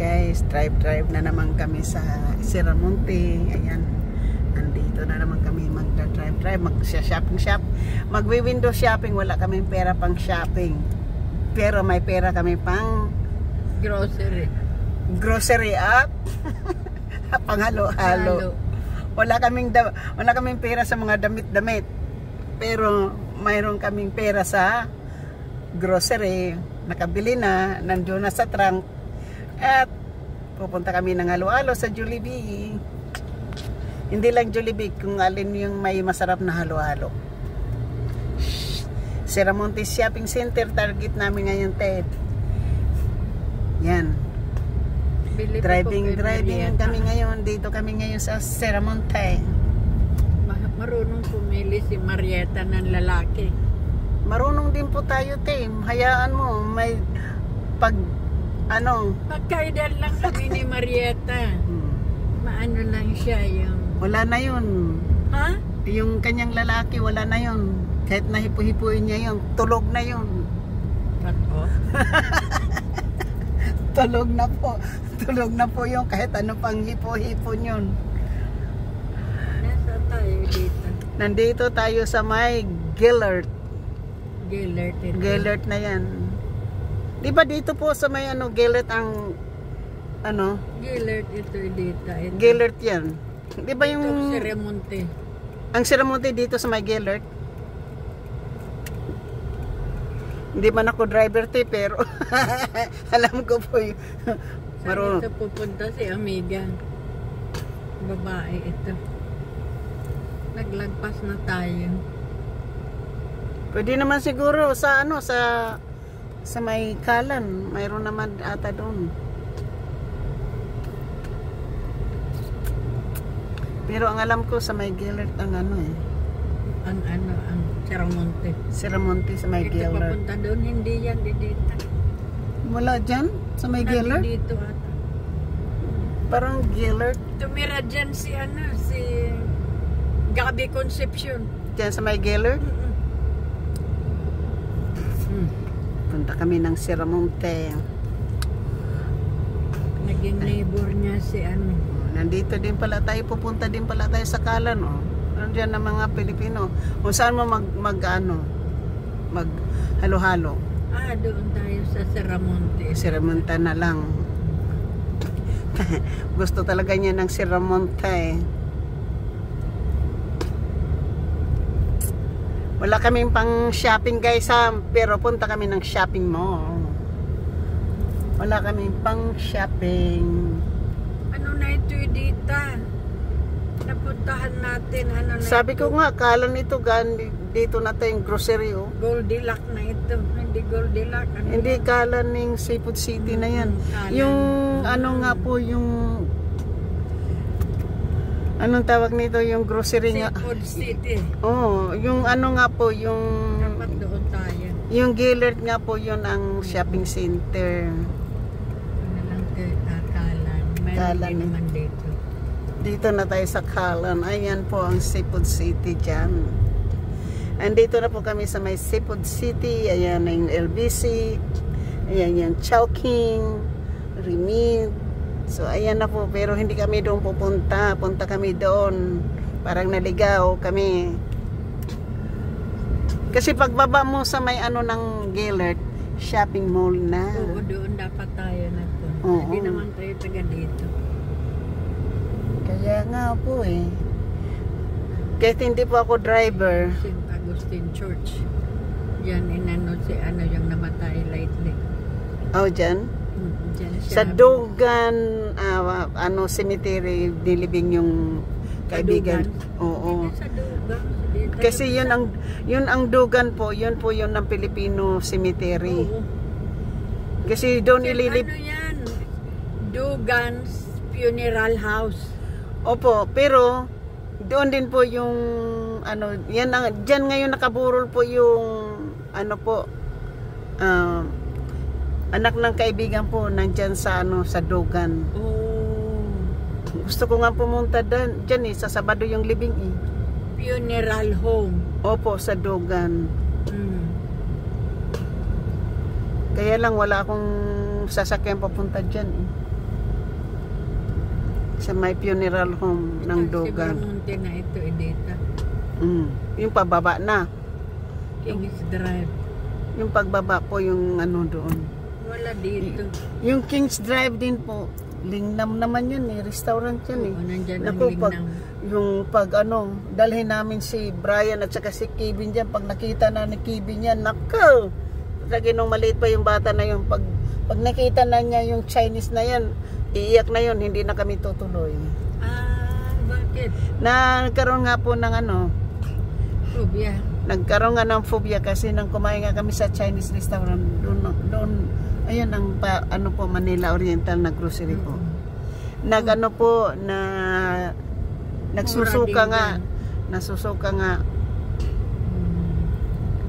guys, drive na naman kami sa Siramonte. Ayan, nandito na naman kami magda-drive, mag-shopping. Magwi-window shopping, wala kaming pera pang shopping. Pero may pera kami pang grocery at panghalo-halo. Wala kaming pera sa mga damit-damit. Pero mayroon kaming pera sa grocery. Nakabili na, nandiyon na sa trunk. At pupunta kami ng halo-halo sa Jollibee. Hindi lang Jollibee, kung alin yung may masarap na halo-halo. Siramonte Shopping Center, target namin ngayon, Ted. Yan. Driving kami ngayon. Dito kami ngayon sa Siramonte. Marunong pumili si Marieta ng lalaki. Marunong din po tayo, Tim. Hayaan mo, may pagkaedad lang kami ni Marieta. Maano lang siya yung... Wala na yun. Ha? Yung kanyang lalaki, wala na yun. Kahit nahipu-hipuin niya yun, tulog na yun. Pato? Tulog na po. Tulog na po yun, kahit ano pang hipo-hipon yun. Nasa tayo dito? Nandito tayo sa may Gillert. Gillert na yan. Di ba dito po sa may Gillert ang Gillert ito dito. Gillert yan. Di ba yung ito Siramonte? Ang Siramonte dito sa may Gillert. Hindi man ako driver pero alam ko po yung saan ito pupunta si Amiga? Babae ito. Naglagpas na tayo. Pwede naman siguro sa sa may Kalan, mayroon naman ata doon. Pero ang alam ko sa may Gillert ang ang Siramonte. Siramonte sa may Ito Gillert. papunta doon, hindi yan dito. Wala dyan sa may Gillert? Dito ata. Parang Gillert. Tumira dyan si Gabi Concepcion. Dyan sa may Gillert? Punta kami ng Siramonte. Naging neighbor niya si Nandito din pala tayo, pupunta din pala tayo sa Kalan, Nandiyan na mga Pilipino. Kung saan mo mag halo-halo. Doon tayo sa Siramonte. Siramonte na lang. Gusto talaga niya ng Siramonte. Wala kaming pang shopping guys pero punta kami ng shopping mall. Wala kaming pang shopping. Ano na ito dito? Napuntahan natin Sabi ko nga, Kalan ito dito na tayong grocery Goldilocks na ito. Hindi Goldilocks. Hindi Kalan ng Seafood City na yan. Yung nga po yung anong tawag nito yung grocery nga? Seafood City. Yung nga po yung dapat doon tayo. Yung Gillert nga po yun ang shopping center. Lang Kalan. Kalan naman dito. Dito na tayo sa Kalan. Ayan po ang Seafood City dyan. Andito na po kami sa may Seafood City. Ayan na yung LBC. Ayan yung Chowking, Remit. So ayan na po, pero hindi kami doon pupunta. Punta kami doon. Parang naligaw kami. Kasi pagbaba mo sa may ng Gillert, shopping mall na. Oo, doon dapat tayo na po. Hindi naman tayo taga dito. Kaya nga po Kahit hindi po ako driver. St. Augustine Church. Yan yung namatay lately. Dyan? Dyan siya. Sa Dugan cemetery nilibing yung kaibigan. Oo. Sa Dugan. Kasi yun ang Dugan po, yun ng Filipino cemetery. Oo. Kasi doon ililib. yan? Dugan's Funeral House. Opo, pero doon din po yung diyan ngayon nakaburol po yung anak ng kaibigan po nandyan sa Dugan. Gusto ko nga pumunta dyan sa Sabado yung libing Funeral home. Opo, sa Dugan. Kaya lang wala akong sasakyan papunta dyan Sa may funeral home ng Dugan. Sa Monte na ito, Edita. Yung pababa na. Kings Drive. Yung pagbaba po yung ano doon. Wala dito. Yung Kings Drive din po. Lingnam naman yun eh. Restaurant yun eh. Oo, nandyan ang Naku, Lingnam. yung pag ano, dalhin namin si Brian at saka si Kevin dyan. Pag nakita na ni Kevin yan, naku! Lagi nung maliit pa yung bata na yun. Pag nakita na niya yung Chinese na yan, iiyak na yun, hindi na kami tutuloy. Ah, bakit? Nagkaroon nga po ng ano, Phobia. nagkaroon nga ng phobia kasi nang kumain nga kami sa Chinese restaurant doon ayun ang ano po Manila Oriental na grocery po. Nagano po na nagsusuka nga, nasusuka nga.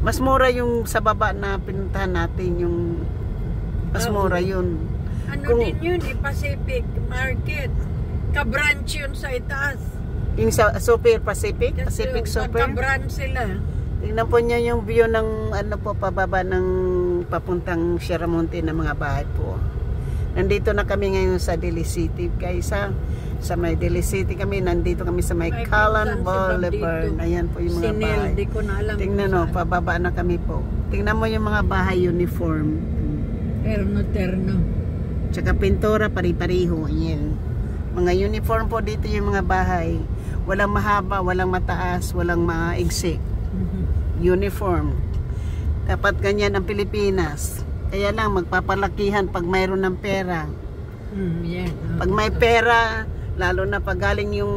Mas mura yung sa baba na pinuntahan natin, yung mas mura yun. Ano din yun eh, Pacific Market. Ka-branch yun sa itaas. Yung sa Super Pacific, Pacific Super. Ka-branch sila. Tingnan po niyo yung view ng ano po pababa ng papuntang Sierra Monte na mga bahay po. Nandito na kami ngayon sa Dili City guys ha. Sa may Dili City kami, nandito kami sa may Calan Boulevard. Ayan po yung mga bahay. Di ko na alam. Tingnan no, pababa na kami po. Tingnan mo yung mga bahay uniform. Terno. Tsaka pintura pari-pariho. Ayan. Mga uniform po dito yung mga bahay. Walang mahaba, walang mataas, walang maigsi. Uniform. Dapat ganyan ang Pilipinas. Kaya lang magpapalakihan pag mayroon ng pera. Pag may pera, lalo na pag galing yung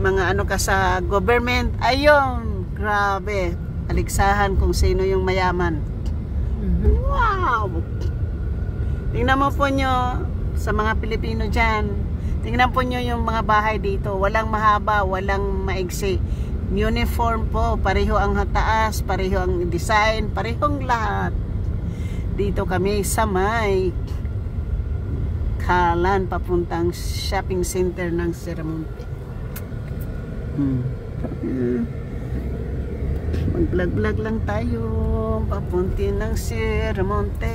mga ano ka sa government, ayun, grabe. Aliksahan kung sino yung mayaman. Wow! Tingnan mo po nyo sa mga Pilipino dyan. Tingnan po nyo yung mga bahay dito. Walang mahaba, walang maigsi. Uniform po, pareho ang taas, pareho ang design, parehong lahat. Dito kami sa may Calan, papuntang shopping center ng Sierra Monte. Mag-vlog-vlog lang tayo, papunti ng Sierra Monte.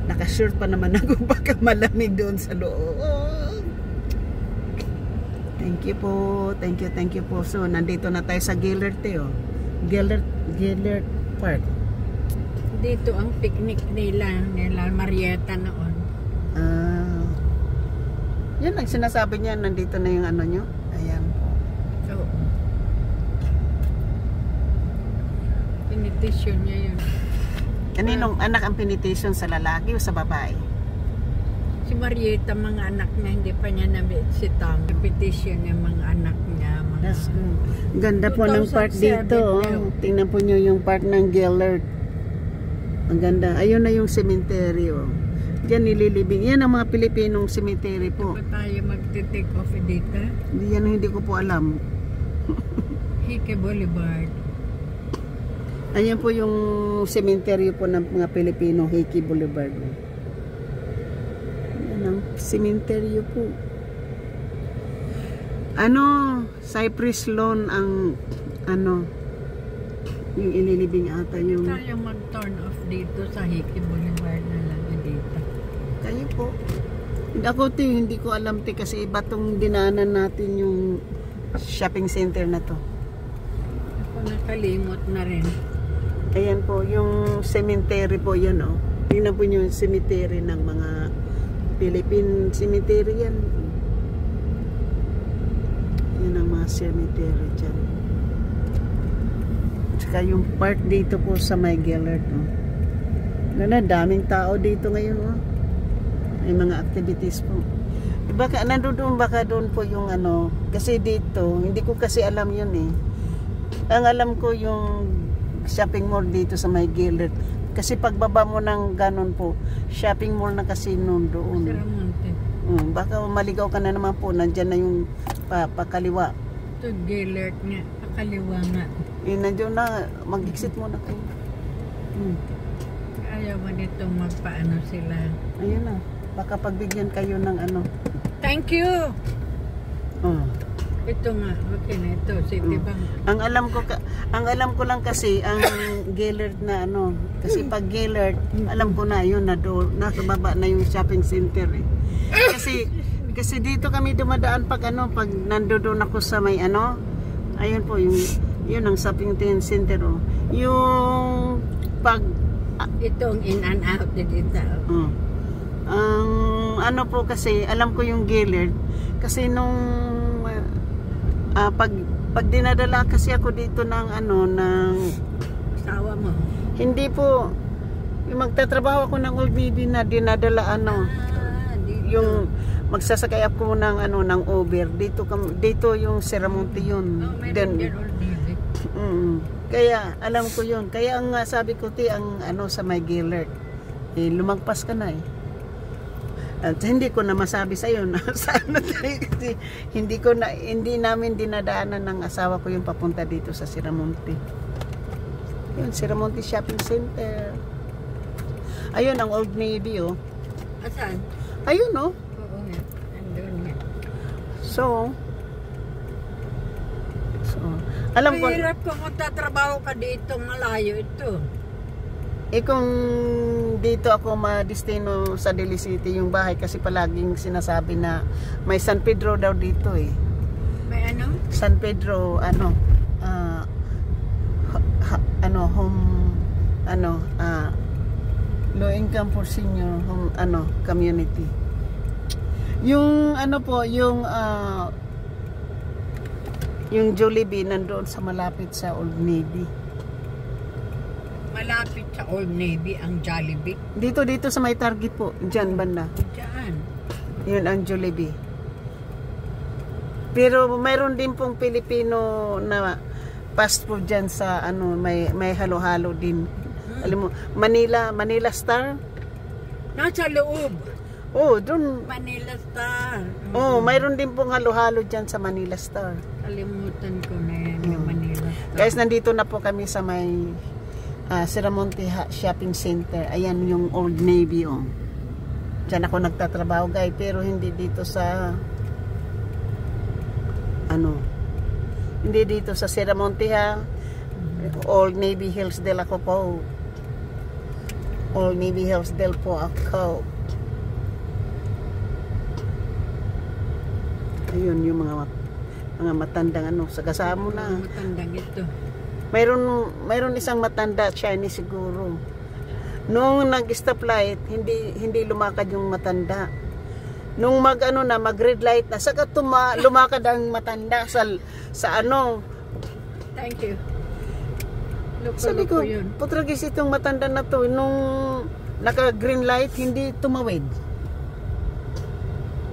Naka-shirt pa naman ako, baka malamig doon sa loob. Thank you po. Thank you po. So, nandito na tayo sa Gillard oh. Gillard Park. Dito ang picnic nila Marietta noon. Yan ang sinasabi niya, nandito na yung ano nyo. Ayan po. So, pinitisyon niya yun. Kaninong anak ang pinitisyon, sa lalaki o sa babae? Si Marietta, mga anak niya, hindi pa niya nabitsita. Petition yung mga anak niya. That's good. Ganda po ng park dito. Tingnan po nyo yung park ng Gillard. Ang ganda. Ayun na yung cemetery. Diyan nililibing. Yan ang mga Pilipinong cemetery po. Hindi pa tayo magte-take off dito? Yan hindi ko po alam. Hickey Boulevard. Ayan po yung cemetery po ng mga Pilipino, Hickey Boulevard. Ng cemetery po. Ano, Cypress Lawn ang ano yung ililibing ata yung tayo mag-turn off dito sa Hickey Boulevard na lang dito. Kayo po. Ako hindi ko alam kasi iba tong dinaanan natin yung shopping center na to. Ako nakalimot na rin. Ayan po, yung cemetery po yan Tingnan po yung cemetery ng mga Philippine cemetery yan. Yan ang mga cemetery dyan. Tsaka yung park dito po sa may Gillard. Daming tao dito ngayon. May mga activities po. Baka nandoon baka doon po yung ano. Kasi dito, hindi ko kasi alam yun eh. Ang alam ko yung shopping mall dito sa may Gillard. Kasi pagbaba mo ng ganon po, shopping mall na kasi noon doon. Baka maligaw ka na naman po, nandyan na yung pakaliwa. Ito Gillard nga, pakaliwa nga. Nandiyan na, mag-exit muna kayo. Ayaw mo dito magpaano sila. Ayun na, baka pagbigyan kayo ng ano. Thank you! Ito nga, okay na ito. Citibank. Ang alam ko lang kasi ang Gaylord na ano, kasi pag Gaylord, alam ko na yun na doon, nasa baba na yung shopping center eh. Kasi dito kami dumadaan pag nandoon ako sa may ano, ayun po yun ang shopping center oh. Yung pag Itong in and out dito. Ang ano po kasi alam ko yung Gaylord kasi nung pag dinadala kasi ako dito ng Asawa mo? Hindi po, yung magtatrabaho ako ng Old Navy na dinadala Dito. yung magsasakay ako ng Uber dito yung Seramonte yun. Meron yan Old Navy. Kaya alam ko yun, kaya ang sabi ko ang sa may Gaylord lumagpas ka na eh. At hindi ko na masabi sa iyo na sana kasi hindi namin dinadaanan ng asawa ko yung papunta dito sa Seramonte. Yun, Seramonte Shopping Center. Ayun ang Old Navy oh. Asan? Ayun oh. Oo nga. Andun nga. So alam ko mahirap kung magtatrabaho ka dito, malayo ito. kung dito ako madestino sa Daly City yung bahay kasi palaging sinasabi na may San Pedro daw dito eh. May ano? San Pedro low income for senior home community. Yung yung Jollibee nandoon sa malapit sa Old Navy. Malapit sa Old Navy ang Jollibee. Dito sa may Target po, diyan banda. Diyan. Yun ang Jollibee. Pero mayroon din pong Pilipino na fast food diyan sa may halo-halo din. Alam mo, Manila Star. Nasa loob. Oh, doon. Manila Star. Oh, mayroon din pong halo-halo diyan sa Manila Star. Kalimutan ko na yan yung Manila Star. Guys, nandito na po kami sa may Seramonte Shopping Center. Ayan yung Old Navy oh. Diyan ako nagtatrabaho guys, pero hindi dito sa hindi dito sa Seramonte ha. Old Navy Hillsdale ako po. Old Navy Hillsdale po ako. Ayun yung mga matandang sa kasama na. Matandang ito. Mayroon isang matanda, Chinese siguro. Nung nag-stop light, hindi lumakad yung matanda. Nung mag-red light na, saka lumakad ang matanda sa Thank you. Sabi ko, putragis itong matanda na to, nung naka-green light, hindi tumawid.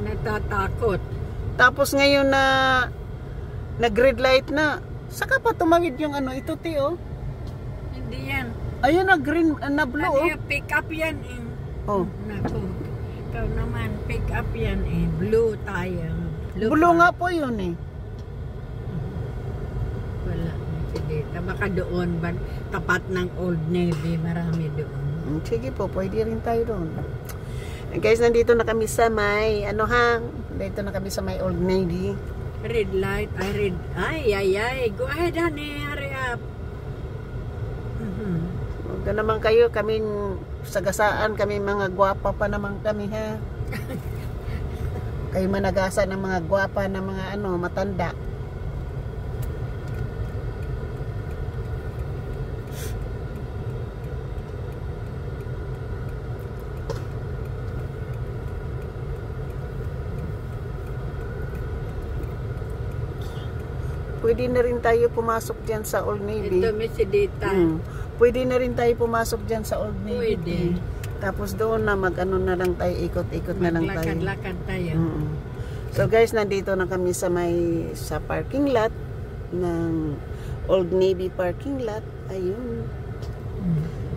Natatakot. Tapos ngayon na nag-red light na, saka pa tumawid yung ito oh. Hindi yan. Ayun na green, na blue oh. Pick up yan eh. Oh. Naku. Ikaw naman, pick up yan eh. Blue tayo. Blue nga po yun eh. Wala. Sige. Baka doon ba? Tapat ng Old Navy. Marami doon. Sige po, pwede rin tayo doon. Guys, nandito na kami sa may dito na kami sa may Old Navy. Red light. Ay. Go ahead, honey. Hurry up. Huwag naman kayo. Kaming sagasaan. Kami mga gwapa pa naman kami ha. Kayo managasa ng mga gwapa na mga matanda. Pwede na rin tayo pumasok dyan sa Old Navy. Ito, may sidita. Pwede na rin tayo pumasok dyan sa Old Navy. Pwede. Tapos doon na na lang tayo, ikot-ikot na lang tayo. Maglakad-lakad tayo. So guys, nandito na kami sa parking lot ng Old Navy parking lot. Ayun.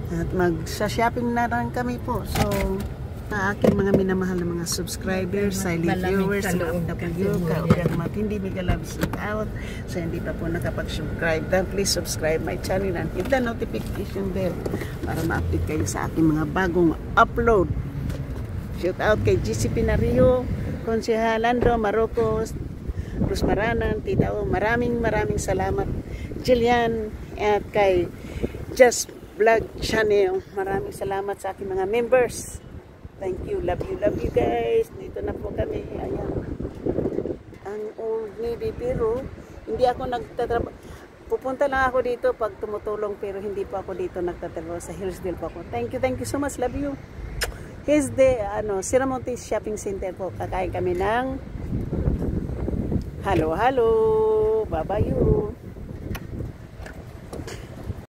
At magsa-shopping na lang kami po. So, aking mga minamahal na mga subscribers, silent viewers, hindi may galabs out. So, hindi pa po nakapag-subscribe. Then, please subscribe my channel and hit the notification bell para ma-update kayo sa aking mga bagong upload. Shout out kay GC Pinario, Konsehal Landro Marocos, Cruz Maranan, Tita O, maraming salamat. Jillian at kay Just Vlog Channel, maraming salamat sa aking mga members. Thank you, love you guys. Dito na po kami. Ayan. Ang Old Navy, pero hindi ako nagtatrabaho. Pupunta lang ako dito pag tumutulong, pero hindi pa ako dito nagtatrabaho. Sa Hillsdale po ako. Thank you so much. Love you. Here's the Siramontes Shopping Center po. Kakain kami ng halo. Bye-bye you.